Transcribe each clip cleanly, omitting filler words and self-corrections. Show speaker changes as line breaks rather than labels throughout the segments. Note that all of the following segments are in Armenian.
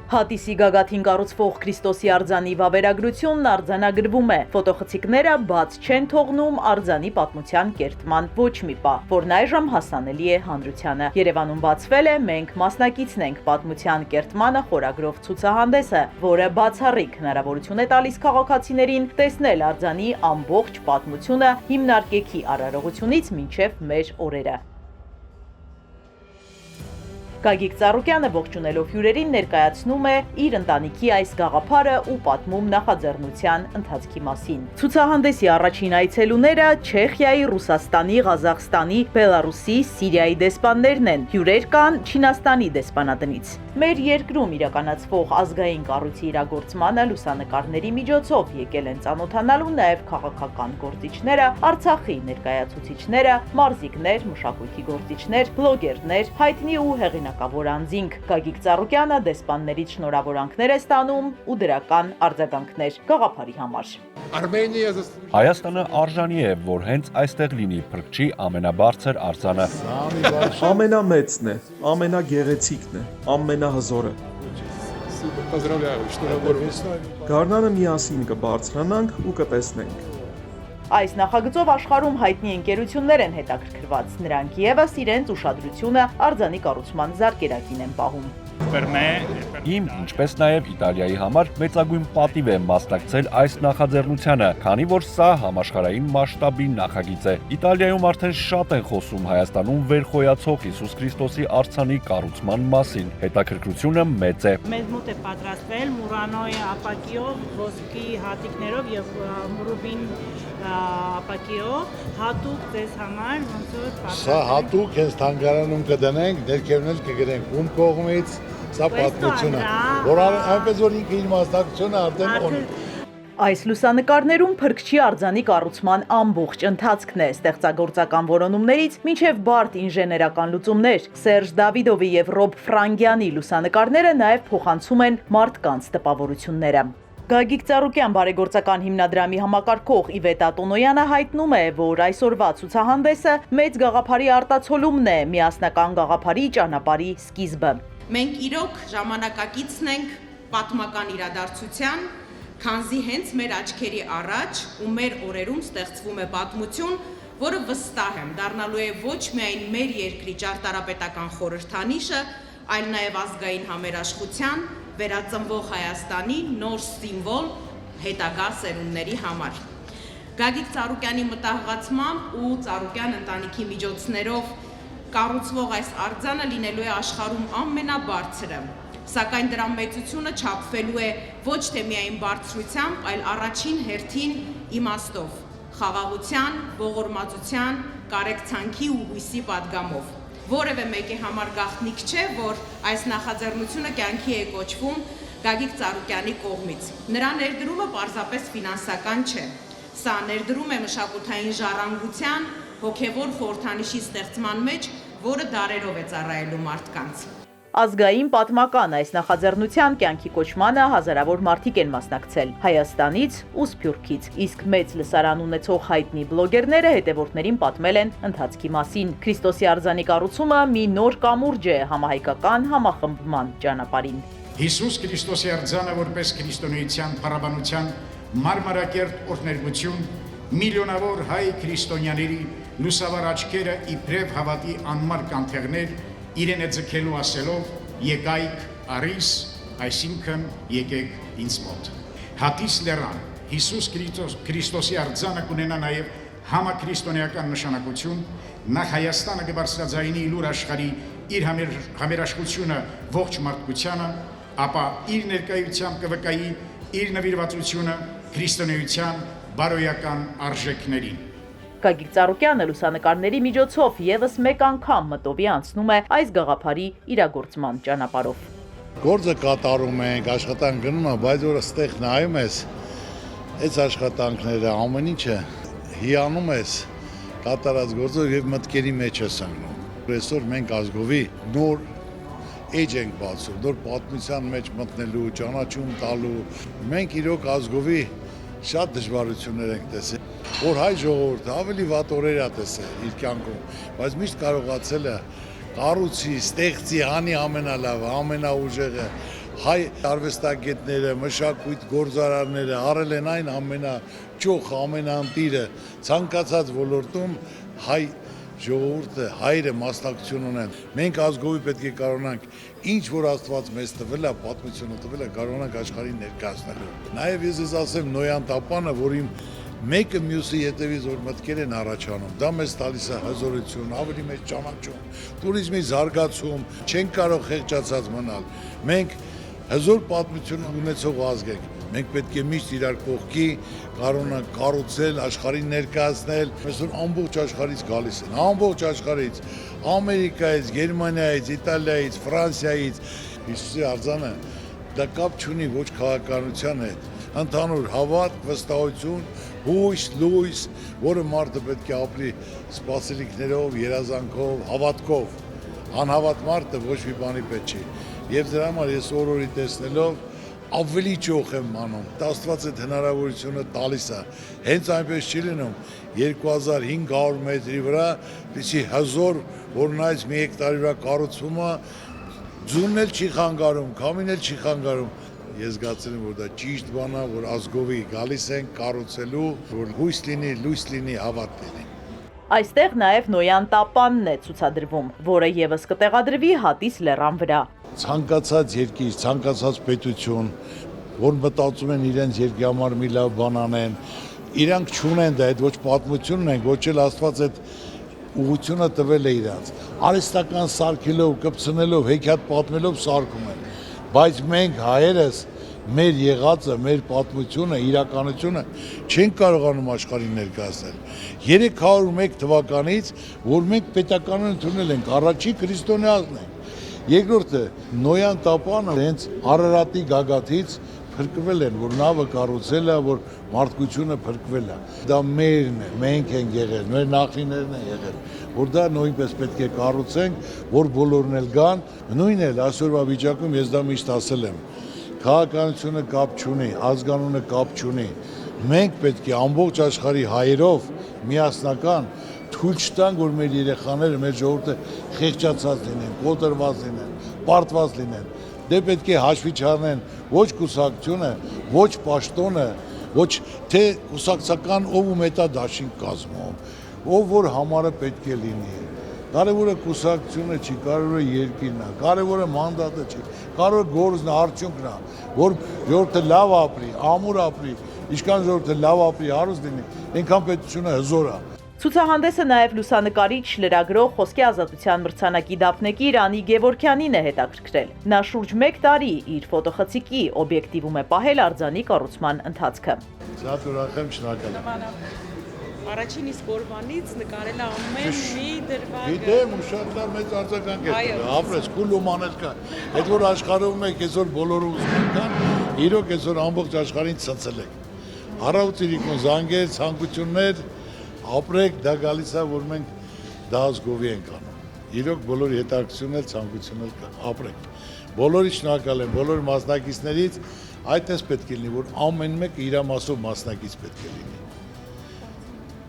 Հատիսի գագաթին կառուցվող Քրիստոսի արձանի վավերագրությունն արձանագրվում է։ Ֆոտոխցիկները բաց չեն թողնում արձանի պատմության կերտման ոչ մի պահ, որն այժմ հասանելի է հանրությանը։ Երևանում բացվել է «Մենք մասնակիցն ենք» պատմության կերտմանը խորագրով ցուցահանդեսը, որը բացառիկ հնարավորություն է տալիս քաղաքացիներին տեսնել արձանի ամբողջ պատմությունը հիմնարկեքի արարողությունից մինչև մեր օրերը։ Գագիկ Ծառուկյանը ողջունելով հյուրերին ներկայացնում է իր ընտանիքի այս գաղափարը ու պատմում նախաձեռնության ընթացքի մասին։ Ցուցահանդեսի առաջին այցելուները Չեխիայի, Ռուսաստանի, Ղազախստանի, Բելարուսի, Սիրիայի դեսպաններն են։ Հյուրեր կան Չինաստանի դեսպանատնից։ Մեր երկրում իրականացվող ազգային կառույցի իրագործմանը լուսանկարների միջոցով եկել են ծանոթանալու նաև քաղաքական գործիչները, Արցախի ներկայացուցիչները, մարզիկներ, մշակույթի գործիչներ, բլոգերներ, հայտնի ու հեղինակավոր անձինք։ Գագիկ Ծառուկյանը դեսպաններից շնորհավորանքներ է ստանում ու դրական արձագանքներ գաղափարի համար։
Հայաստանը արժանի է, որ հենց այստեղ լինի փրկչի ամենաբարձր արձանը։
Ամենամեծն է, ամենագեղեցիկն է, ամենահզորը։ Գարնանը միասին կբարձրանանք ու կտեսնենք։
Այս նախագծով աշխարհում հայտնի ընկերություններ են հետաքրքրված, նրանք ևս իրենց ուշադրությունը արձանի կառուցման զարկերակին են պահում։
Իմ, ինչպես նաև Իտալիայի համար մեծագույն պատիվ է մասնակցել այս նախաձեռնությանը, քանի որ սա համաշխարհային մասշտաբի նախագիծ է։ Իտալիայում արդեն շատ են խոսում Հայաստանում վերխոյացող Հիսուս Քրիստոսի արձանի կառուցման մասին։ Հետաքրքրությունը մեծ է։
Մեզ մոտ է պատրաստվել Մուրանոյի ապակիով, ոսկի հատիկներով եւ Մուրուբին ապակիով հատուկ ձեզ համար ոնց որ պատրաստել։
Սա հատուկ հենց թանգարանում կդնենք, ներքևնել կգրենք ում կողմից, սա պատմությունը, որ այնպես որ ինքը իր մասնակցությունը արդեն ունի։
Այս լուսանկարներում փրկչի արձանի կառուցման ամբողջ ընթացքն է, ստեղծագործական որոնումներից մինչև բարդ ինժեներական լուծումներ։ Սերժ Դավիդովի եւ Ռոբ Ֆրանգյանի լուսանկարները նաև փոխանցում են մարդկանց տպավորությունները։ Գագիկ Ծառուկյան բարեգործական հիմնադրամի համակարգող Իվետա Տոնոյանը հայտնում է, որ այսօրվա ցուցահանդեսը մեծ գաղափարի արտացոլումն է, միասնական գաղափարի ճանապարհի սկիզբը։
Մենք իրոք ժամանակակիցն ենք պատմական իրադարձության, քանզի հենց մեր աչքերի առաջ ու մեր օրերում ստեղծվում է պատմություն, որը վստահ եմ դառնալու է ոչ միայն մեր երկրի ճարտարապետական խորհրդանիշը, այլ նաև ազգային համերաշխության, վերածնվող Հայաստանի նոր սիմվոլ հետագա սերունդների համար։ Գագիկ Ծառուկյանի մտահղացմամբ ու Ծառուկյան ընտանիքի միջոցներով կառուցվող այս արձանը լինելու է աշխարհում ամենաբարձրը, սակայն դրա մեծությունը չափվելու է ոչ թե միայն բարձրությամբ, այլ առաջին հերթին իմաստով, խաղաղության, ողորմածության, կարեկցանքի ու հույսի պատգամով։ Որևէ մեկի համար գաղտնիք չէ, որ այս նախաձեռնությունը կյանքի է կոչվում Գագիկ Ծառուկյանի կողմից։ Նրա ներդրումը պարզապես ֆինանսական չէ։ Սա ներդրում է մշակութային ժառանգության, հոգևոր խորհրդանիշի ստեղծման մեջ, որը դարերով է ծառայելու մարդկանց։
Ազգային պատմական այս նախաձեռնության կյանքի կոչմանը հազարավոր մարդիկ են մասնակցել Հայաստանից ու Սփյուռքից, իսկ մեծ լսարան ունեցող հայտնի բլոգերները հետևորդներին պատմել են ընթացքի մասին։ Քրիստոսի արձանի կառուցումը մի նոր կամուրջ է համահայկական համախմբման ճանապարհին։
Հիսուս Քրիստոսի արձանը որպես քրիստոնեության փառաբանության մարմարակերտ օրհներգություն միլիոնավոր հայ քրիստոնյաների լուսավոր աչքերը իբրև հավատի անմար կանթեղներ իրեն է ձգելու ասելով եկայք արիս, այսինքն եկեք ինձ մոտ։ Հատիս լեռան Հիսուս Քրիստոսի արձանը կունենա նաև համաքրիստոնեական նշանակություն, նախ Հայաստանը կբարձրաձայնի լուր աշխարհի իր համերաշխությունը ողջ մարդկությանը, ապա իր ներկայությամբ կվկայի իր նվիրվածությունը քրիստոնեության բարոյական արժեքներին։
Գագիկ Ծառուկյանը լուսանկարների միջոցով ևս մեկ անգամ մտովի անցնում է այս գաղափարի իրագործման ճանապարհով։
Գործը կատարում ենք, աշխատանք գնում է, բայց որ ստեղ նայում ես, այս աշխատանքները ամեն ինչը հիանում ես կատարած գործով եւ մտքերի մեջ ես անգնում։ Այսօր մենք ազգովի նոր էջ ենք բացում, նոր պատմության մեջ մտնելու, ճանաչում տալու։ Մենք իրոք ազգովի շատ դժվարություններ ենք տեսել, որ հայ ժողովուրդը ավելի վատ օրեր է տեսել իր կյանքում, բայց միշտ կարողացել է կառուցի, ստեղծի, անի ամենալավը, ամենաուժեղը, հայ արվեստագետները, մշակույթ գործարարները արել են այն ամենաճոխ, ամենաընտիրը ցանկացած ոլորտում հայ ժողովուրդը հայրը մասնակցություն ունեն։ Մենք ազգովի պետք է կարողանանք ինչ որ Աստված մեզ տվել է, պատմությունը տվել է, կարողանանք աշխարհին ներկայացնելու։ Նաև ես ասեմ Նոյան Տապանը, որ իմ մեկը մյուսի հետևից որ մտքեր են առաջանում, դա մեզ տալիս է հզորություն, ավելի մեծ ճանաչում, туриզմի զարգացում, չենք կարող խեղճացած մնալ։ Մենք հզոր պատմություն ունեցող ազգ ենք։ Մենք պետք է միշտ իրար կողքի կարողանանք կառուցել, աշխարհին ներկայացնել։ Այսօր ամբողջ աշխարհից գալիս են, ամբողջ աշխարհից, Ամերիկայից, Գերմանիայից, Իտալիայից, Ֆրանսիայից։ Հիսուսի արձանը դա կապ չունի ոչ քաղաքականության հետ, ընդհանուր հավատ, վստահություն, հույս, լույս, որը մարդը պետք է ապրի սպասելիքներով, երազանքով, հավատքով։ Անհավատ մարդը ոչ մի բանի պետք չի։ Եվ դրա համար ես օրորի տեսնելով ավելի ճոխ եմ անում։ Աստված այդ հնարավորությունը տալիս է։ Հենց այնպես չի լինում 2500 մետրի վրա, պիտի հզոր, որ նայած մի հեկտարի վրա կառուցվում է, ձունն էլ չի խանգարում, քամին էլ չի խանգարում։ Ես զգացել եմ, որ դա ճիշտ բան է, որ ազգովի գալիս են կառուցելու, որ հույս լինի, լույս լինի, հավատ լինի։
Այստեղ նաև Նոյան Տապանն է ցուցադրվում, որը եւս կտեղադրվի Հատիս լեռան վրա։
Ցանկացած երկիր, ցանկացած պետություն, որ մտածում են իրենց երկրի համար մի լավ բան անեն, իրանք չունեն դա, այդ ոչ պատմությունն են, ոչ էլ Աստված այդ ուղղությունը տվել է իրանց։ Արհեստական սարքելով, կպցնելով, հեքիաթ պատմելով սարքում են։ Բայց մենք հայերս մեր եղածը, մեր պատմությունը, իրականությունը չենք կարողանում աշխարհին ներկայացնել։ 301 թվականից, որ մենք պետականին ընդունել ենք, առաջի քրիստոնեացն ենք։ Երկրորդը Նոյան Տապանը հենց Արարատի գագաթից փրկվել են, որ նավը կառուցել է, որ մարդկությունը փրկվել է։ Դա մերն է, մենք ենք եղել, մեր նախնիներն են եղել, որ դա նույնպես պետք է կառուցենք, որ բոլորն էլ գան, նույնն էլ այսօրվա վիճակում ես դա միշտ ասել եմ։ Քաղաքականությունը կապ չունի, ազգանունը կապ չունի։ Մենք պետք է ամբողջ աշխարհի հայերով միասնական թույլ չտանք, որ մեր երեխաները, մեր ժողովուրդը խեղճացած լինեն, կոտրված լինեն, պարտված լինեն։ Դե պետք է հաշվի չառնեն ոչ կուսակցությունը, ոչ պաշտոնը, ոչ թե կուսակցական ով ու մետա դաշինք կազմում, ով որ համարը պետք է լինի։ Կարևորը կուսակցությունը չի, կարևորը երկիրն է, կարևորը մանդատը չի, կարևորը գործն է, արդյունքն է, որ ժողովուրդը լավ ապրի, ամուր ապրի, ինչքան ժողովուրդը լավ ապրի, հարուստ լինի, այնքան պետությունը հզոր է։
Ցուցահանդեսը նաև լուսանկարիչ, լրագրող, խոսքի ազատության մրցանակի դափնեկիր Անի Գևորգյանին է հետաքրքրել։ Նա շուրջ 1 տարի իր ֆոտոխցիկի օբյեկտիվում է պահել արձանի կառուցման ընթացքը։
Շատ ուրախ եմ, շնորհակալ եմ։
Առաջին իսկ օրվանից նկարել է ամեն մի դրվագը։
Գիտեմ, ու շատ լավ մեծ արձագանք է։ Ապրես, քուլում անել կա։ Այդ որ աշխարհում եք, այսօր բոլորը ուզում կան, իրոք այսօր ամբողջ աշխարհին ցցել եք։ Առավոտիրիկուն զանգեր, ցանկություններ, ապրեք, դա գալիս է, որ մենք դա ազգովի ենք անում։ Իրոք բոլորի հետաքրքրությունն էլ, ցանկությունն էլ կա, ապրեք։ Բոլորի շնորհակալ եմ, բոլոր մասնակիցներից, այդպես պետք է լինի, որ ամեն մեկը իր մասով մասնակից պետք է լինի։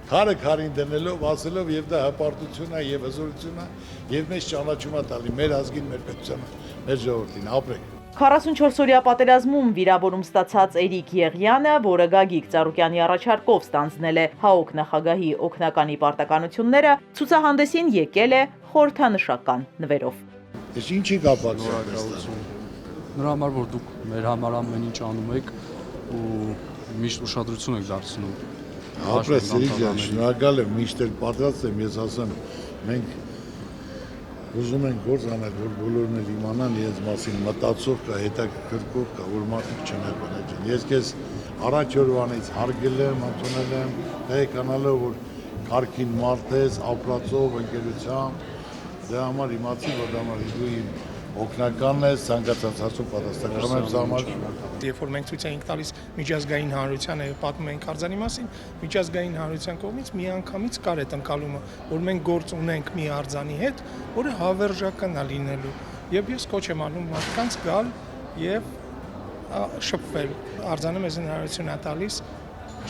Քարը քարին դնելով, ասելով եւ դա հպարտություն է եւ հզորություն է եւ մեզ ճանաչում է տալի մեր ազգին, մեր պետությանը, մեր ժողովրդին, ապրեք։
44-օրյա պատերազմում վիրավորում ստացած Էրիկ Եղյանը, որը Գագիկ Ծառուկյանի առաջարկով ստանձնել է ՀԱՕԿ նախագահի օգնականի պարտականությունները, ցուցահանդեսին եկել է խորհրդանշական նվերով։
Ես ինչի կապակցություն։
Նրա համար, որ դուք մեր համար ամեն ինչ անում եք ու միշտ ուշադրություն եք դարձնում։
Ապրես, Սերիկ, շնորհակալ եմ, միշտ էլ պատրաստ եմ, ես ասեմ, մենք ուզում ենք գործ անել, որ բոլորն էլ իմանան իրենց մասին, մտածող կա, հետաքրքրող կա, որ մարդիկ չնեղանեն։ Ես քեզ առաջ օրվանից հարգել եմ, ընդունել եմ, տեղեկանալով, որ քարքին մարդ ես, ապրածով, ընկերությամբ, դրա համար իմացի, որ դա համար դու իմ օգնականն ես, ցանկացած հարցում պատասխան եմ սահման։
Երբ որ մենք ցույց ենք տալիս միջազգային հանրությանը եւ պատմում ենք արձանի մասին, միջազգային հանրության կողմից միանգամից կար այդ ընկալումը, որ մենք գործ ունենք մի արձանի հետ, որը հավերժական է լինելու։ Եվ ես կոչ եմ անում մարդկանց գալ եւ շփվել։ Արձանը մեզ հնարավորություն է տալիս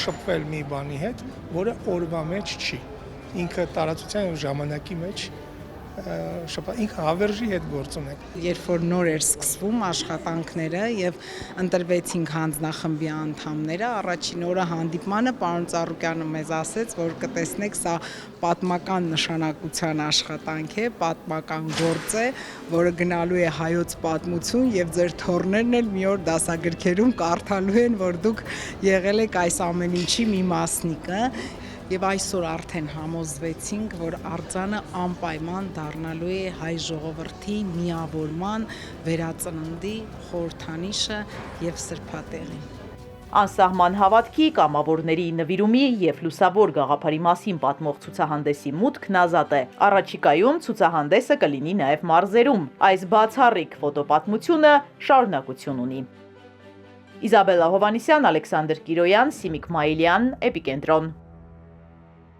շփվել մի բանի հետ, որը օրվա մեջ չի։ Ինքը տարածության եւ ժամանակի մեջ ինքը հավերժի հետ գործ ունենք։
Երբ որ նոր էր սկսվում աշխատանքները եւ ընտրվեցինք հանձնախմբի անդամները, առաջին օրը հանդիպմանը պարոն Ծառուկյանը մեզ ասեց, որ կտեսնեք, սա պատմական նշանակության աշխատանք է, պատմական գործ է, որը գնալու է հայոց պատմություն եւ ձեր թոռներն էլ մի օր դասագրքերում կարդալու են, որ դուք եղել եք այս ամեն ինչի մի մասնիկը։ Եվ այսօր արդեն համոզվեցինք, որ արձանը անպայման դառնալու է հայ ժողովրդի միավորման, վերածննդի խորհրդանիշը եւ սրբատեղին։
Անսահման հավատքի, կամավորների նվիրումի եւ լուսավոր գաղափարի մասին պատմող ցուցահանդեսի մուտքն ազատ է։ Առաջիկայում ցուցահանդեսը կլինի նաեւ մարզերում։ Այս բացառիկ ֆոտոպատմությունը շարունակություն ունի։ Իզաբելլա Հովանիսյան, Ալեքսանդր Կիրոյան, Սիմիկ Մայիլյան, Էպիկենտրոն։